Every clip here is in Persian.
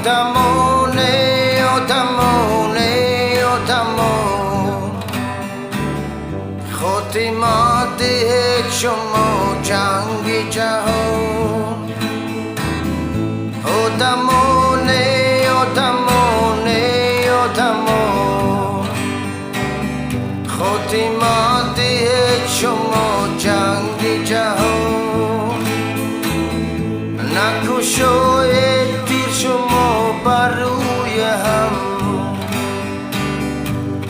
Otamone, otamone, otamon khotimat ek shomo jangi jahon Otamone, otamone, otamon khotimat ek shomo jangi jahon nakushoye شما بر روی هم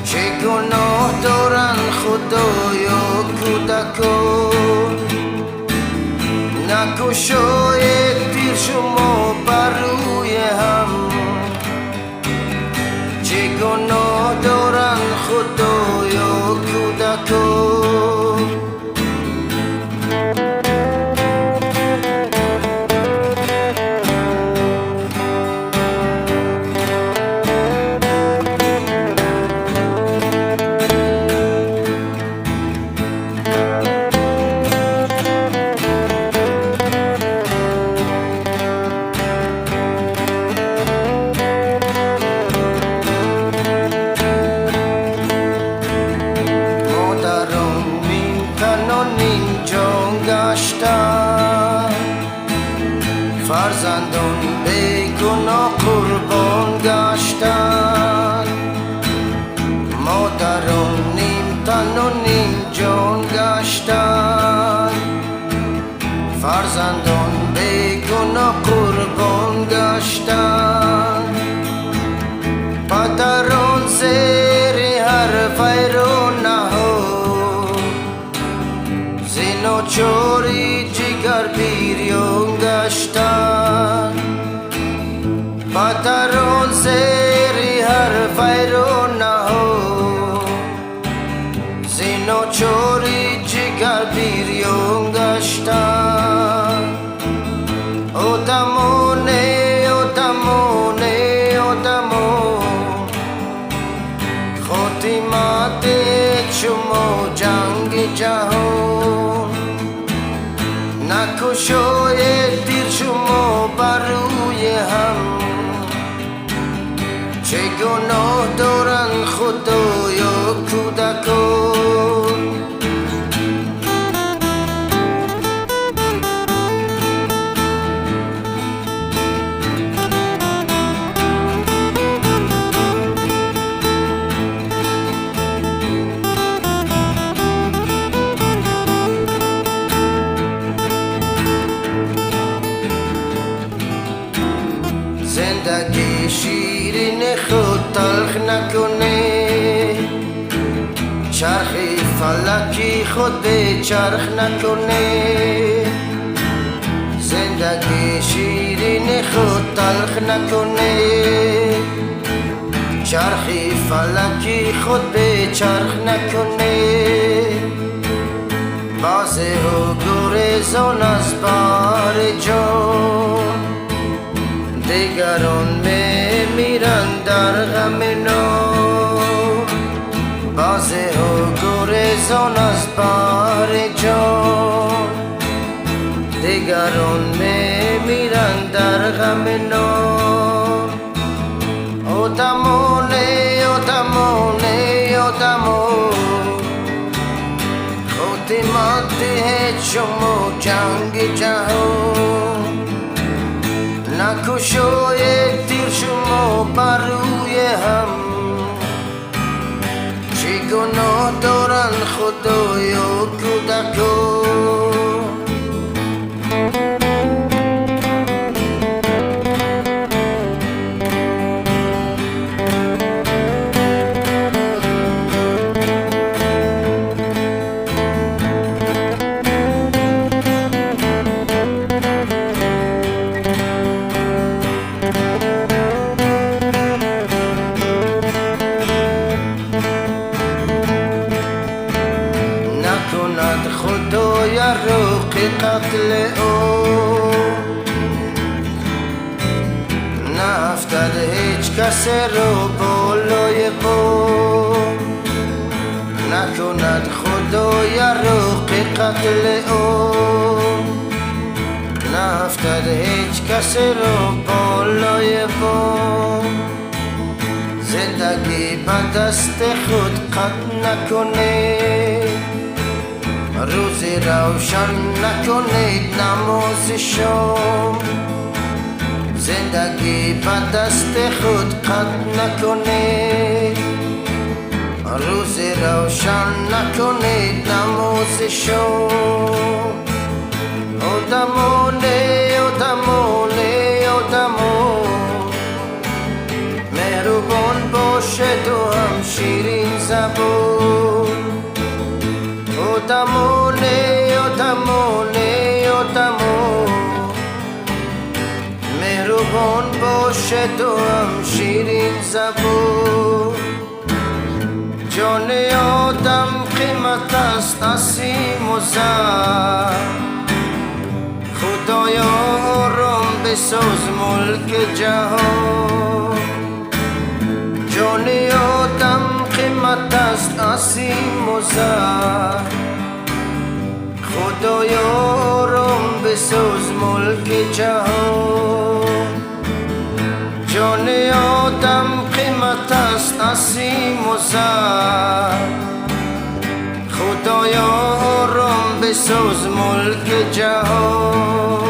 چه گناه دارن خدایا کودکان نکشاید دیر شما بر روی هم چه گناه دارن خدایا کودکان فرزندان به گناه قربان گشتند مادران نیم تن و نیم جان گشتند فرزندان به گناه قربان گشتند پدران زیر حرف رو نهاد زناچاری جگر بیریان گشتن پدران زیر حرفی رو نهاد زناچاری جگر بیریان گشتن اوتمونه اوتمونه اوتمون خاتمت شما جنگ جهان نکشاید دیر شما بر روی هم چه گناه دارن خدایا کودکان زندگی شیرین خود تلخ نکنه چرخ فلکی خود به چرخ نکنه زندگی شیرین خود تلخ نکنه چرخ فلکی خود به چرخ نکنه بازه و گریزان از بار جان دیگران میمیرن در غم نو بازه و گریزان از بار جان دیگران میمیرن در غم نو اوتمونه اوتمونه اوتمون خاتمت شما جنگ جهان نکشاید دیر شما بر روی هم چه گناه دارن خدایا کودکان خدایا روق قتل او نفتد هیچ کس رو بالای پا نکند خدایا روق قتل او افتد هیچ کسی رو بالای بام زندگی به دست خود قد نکنید روزی روشن نکنید نماز شام زندگی به دست خود قد نکنید روزی روشن نکنید نماز شام آدمونه مهربان باشه تو هم شیرین زبون آدمونه مهربان باشه تو هم شیرین زبون جان آدم قیمت است نسیم و زر خدایا آرام بساز ملک جهان جان آدم قیمت است نسیم و زر خدایا آرام بساز ملک جهان جان آدم قیمت است نسیم و زر خدایا آرام بساز ملک جهان